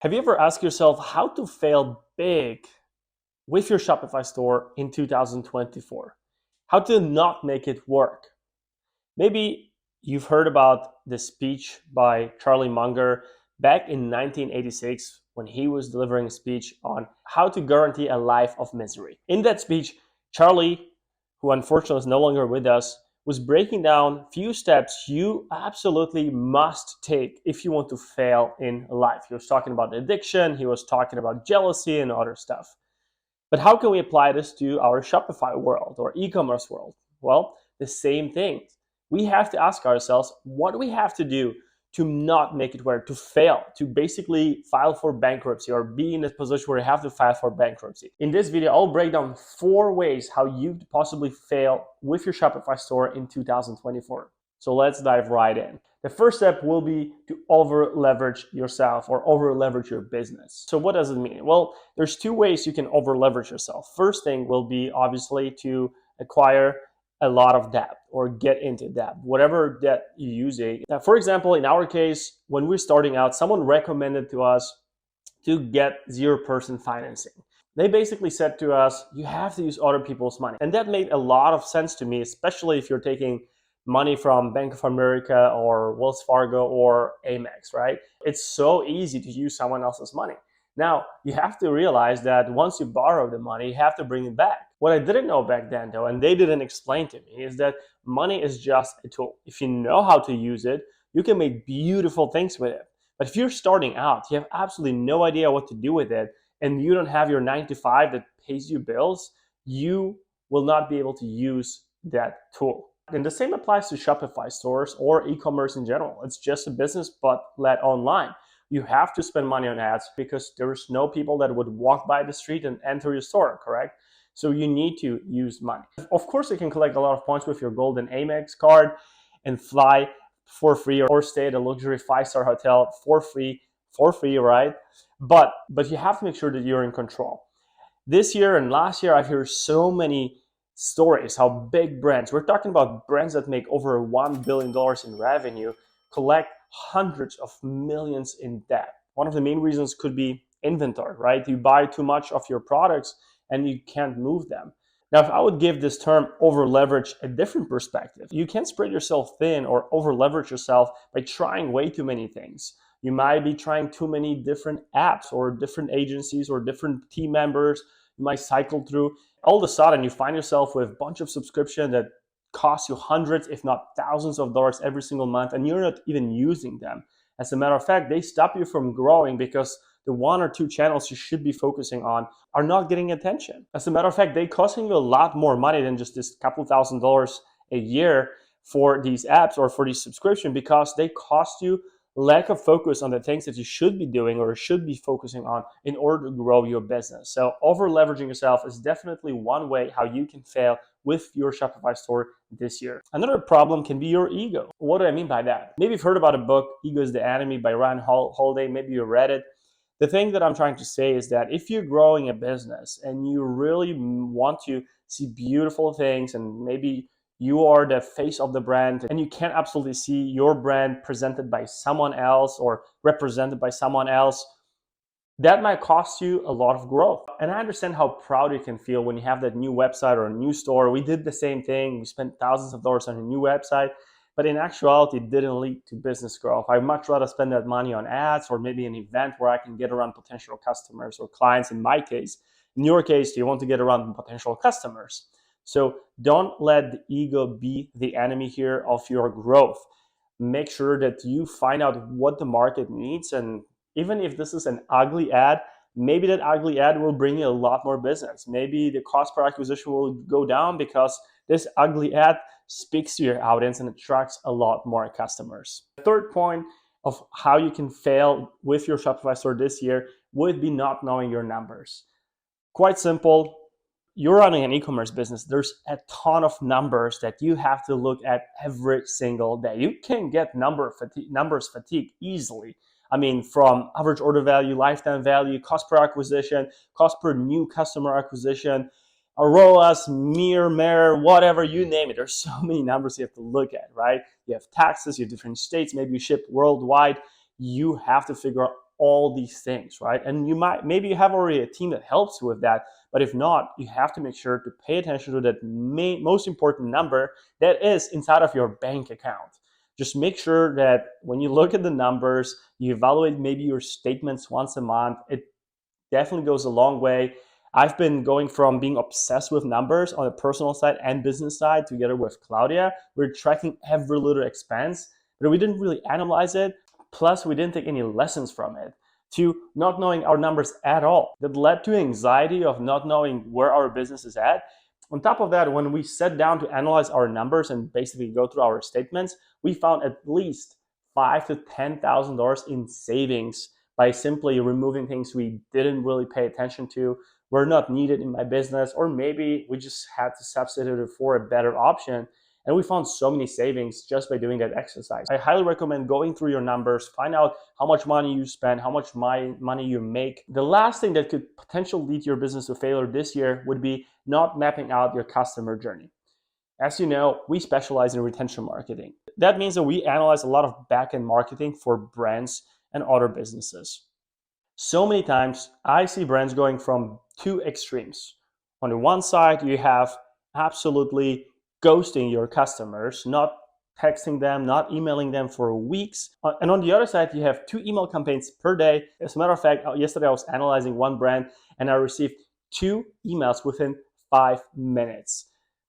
Have you ever asked yourself how to fail big with your Shopify store in 2024? How to not make it work? Maybe you've heard about the speech by Charlie Munger back in 1986 when he was delivering a speech on how to guarantee a life of misery. In that speech, Charlie, who unfortunately is no longer with us, was breaking down few steps you absolutely must take if you want to fail in life. He was talking about addiction, he was talking about jealousy and other stuff. But how can we apply this to our Shopify world or e-commerce world? Well, the same thing. We have to ask ourselves, what do we have to do to not make it work, to fail, to basically file for bankruptcy or be in a position where you have to file for bankruptcy? In this video, I'll break down 4 ways how you could possibly fail with your Shopify store in 2024. So let's dive right in. The first step will be to over leverage yourself or over leverage your business. So what does it mean? Well, there's 2 ways you can over leverage yourself. First thing will be obviously to acquire a lot of debt or get into debt, whatever debt you're using. Now, for example, in our case, when we're starting out, someone recommended to us to get 0% financing. They basically said to us, you have to use other people's money. And that made a lot of sense to me, especially if you're taking money from Bank of America or Wells Fargo or Amex, right? It's so easy to use someone else's money. Now, you have to realize that once you borrow the money, you have to bring it back. What I didn't know back then, though, and they didn't explain to me, is that money is just a tool. If you know how to use it, you can make beautiful things with it. But if you're starting out, you have absolutely no idea what to do with it, and you don't have your 9 to 5 that pays you bills, you will not be able to use that tool. And the same applies to Shopify stores or e-commerce in general. It's just a business, but led online. You have to spend money on ads because there's no people that would walk by the street and enter your store, correct? So you need to use money. Of course, you can collect a lot of points with your golden Amex card and fly for free or stay at a luxury 5-star hotel for free, right? But you have to make sure that you're in control. This year and last year, I've heard so many stories how big brands, we're talking about brands that make over $1 billion in revenue, collect hundreds of millions in debt. One of the main reasons could be inventory, right? You buy too much of your products and you can't move them. Now, if I would give this term over leverage a different perspective, you can spread yourself thin or over leverage yourself by trying way too many things. You might be trying too many different apps or different agencies or different team members. You might cycle through. All of a sudden, you find yourself with a bunch of subscription that cost you hundreds, if not thousands of dollars every single month, and you're not even using them. As a matter of fact, they stop you from growing because the 1 or 2 channels you should be focusing on are not getting attention. As a matter of fact, they costing you a lot more money than just this couple $1,000s a year for these apps or for these subscription because they cost you lack of focus on the things that you should be doing or should be focusing on in order to grow your business. So over leveraging yourself is definitely one way how you can fail with your Shopify store this year. Another problem can be your ego. What do I mean by that? Maybe you've heard about a book, Ego is the Enemy by Ryan Holiday. Maybe you read it. The thing that I'm trying to say is that if you're growing a business and you really want to see beautiful things and maybe you are the face of the brand and you can't absolutely see your brand presented by someone else or represented by someone else, that might cost you a lot of growth. And I understand how proud you can feel when you have that new website or a new store. We did the same thing. We spent thousands of dollars on a new website, but in actuality, it didn't lead to business growth. I'd much rather spend that money on ads or maybe an event where I can get around potential customers or clients in my case. In your case, you want to get around potential customers. So don't let the ego be the enemy here of your growth. Make sure that you find out what the market needs, and even if this is an ugly ad, maybe that ugly ad will bring you a lot more business. Maybe the cost per acquisition will go down because this ugly ad speaks to your audience and attracts a lot more customers. The third point of how you can fail with your Shopify store this year would be not knowing your numbers. Quite simple. You're running an e-commerce business. There's a ton of numbers that you have to look at every single day. You can get numbers fatigue easily. I mean, from average order value, lifetime value, cost per acquisition, cost per new customer acquisition, ROAS, MER, whatever, you name it. There's so many numbers you have to look at, right? You have taxes, you have different states, maybe you ship worldwide. You have to figure all these things, right? And maybe you have already a team that helps you with that, but if not, you have to make sure to pay attention to that most important number that is inside of your bank account. Just make sure that when you look at the numbers, you evaluate maybe your statements once a month. It definitely goes a long way. I've been going from being obsessed with numbers on the personal side and business side together with Claudia. We're tracking every little expense, but we didn't really analyze it. Plus, we didn't take any lessons from it, to not knowing our numbers at all. That led to anxiety of not knowing where our business is at. On top of that, when we sat down to analyze our numbers and basically go through our statements, we found at least $5,000 to $10,000 in savings by simply removing things we didn't really pay attention to, were not needed in my business, or maybe we just had to substitute it for a better option. And we found so many savings just by doing that exercise. I highly recommend going through your numbers, find out how much money you spend, how much money you make. The last thing that could potentially lead your business to failure this year would be not mapping out your customer journey. As you know, we specialize in retention marketing. That means that we analyze a lot of back-end marketing for brands and other businesses. So many times I see brands going from two extremes. On the one side, you have absolutely ghosting your customers, not texting them, not emailing them for weeks. And on the other side, you have 2 email campaigns per day. As a matter of fact, yesterday I was analyzing one brand and I received 2 emails within 5 minutes.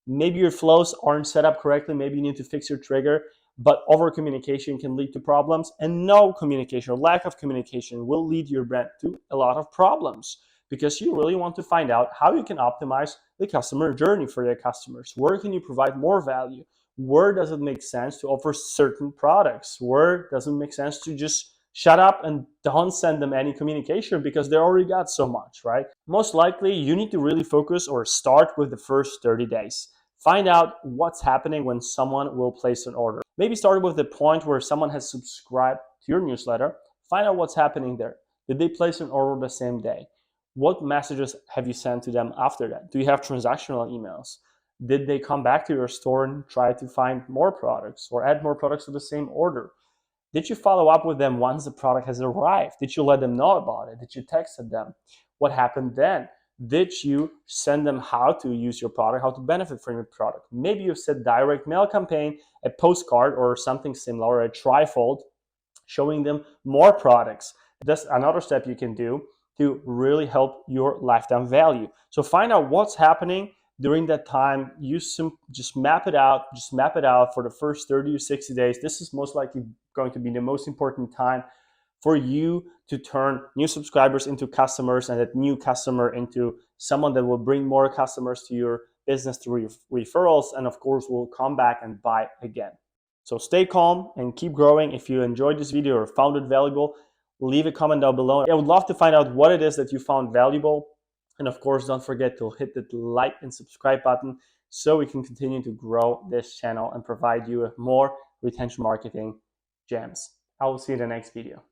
Maybe your flows aren't set up correctly. Maybe you need to fix your trigger, but over communication can lead to problems, and no communication or lack of communication will lead your brand to a lot of problems, because you really want to find out how you can optimize the customer journey for your customers. Where can you provide more value? Where does it make sense to offer certain products? Where does it make sense to just shut up and don't send them any communication because they already got so much, right? Most likely, you need to really focus or start with the first 30 days. Find out what's happening when someone will place an order. Maybe start with the point where someone has subscribed to your newsletter. Find out what's happening there. Did they place an order the same day? What messages have you sent to them after that? Do you have transactional emails? Did they come back to your store and try to find more products or add more products to the same order? Did you follow up with them once the product has arrived? Did you let them know about it? Did you text them? What happened then? Did you send them how to use your product, how to benefit from your product? Maybe you've set direct mail campaign, a postcard or something similar, or a trifold, showing them more products. That's another step you can do to really help your lifetime value. So find out what's happening during that time. You just map it out. Just map it out for the first 30 to 60 days. This is most likely going to be the most important time for you to turn new subscribers into customers, and that new customer into someone that will bring more customers to your business through referrals, and of course will come back and buy again. So stay calm and keep growing. If you enjoyed this video or found it valuable, leave a comment down below. I would love to find out what it is that you found valuable. And of course, don't forget to hit the like and subscribe button so we can continue to grow this channel and provide you with more retention marketing gems. I will see you in the next video.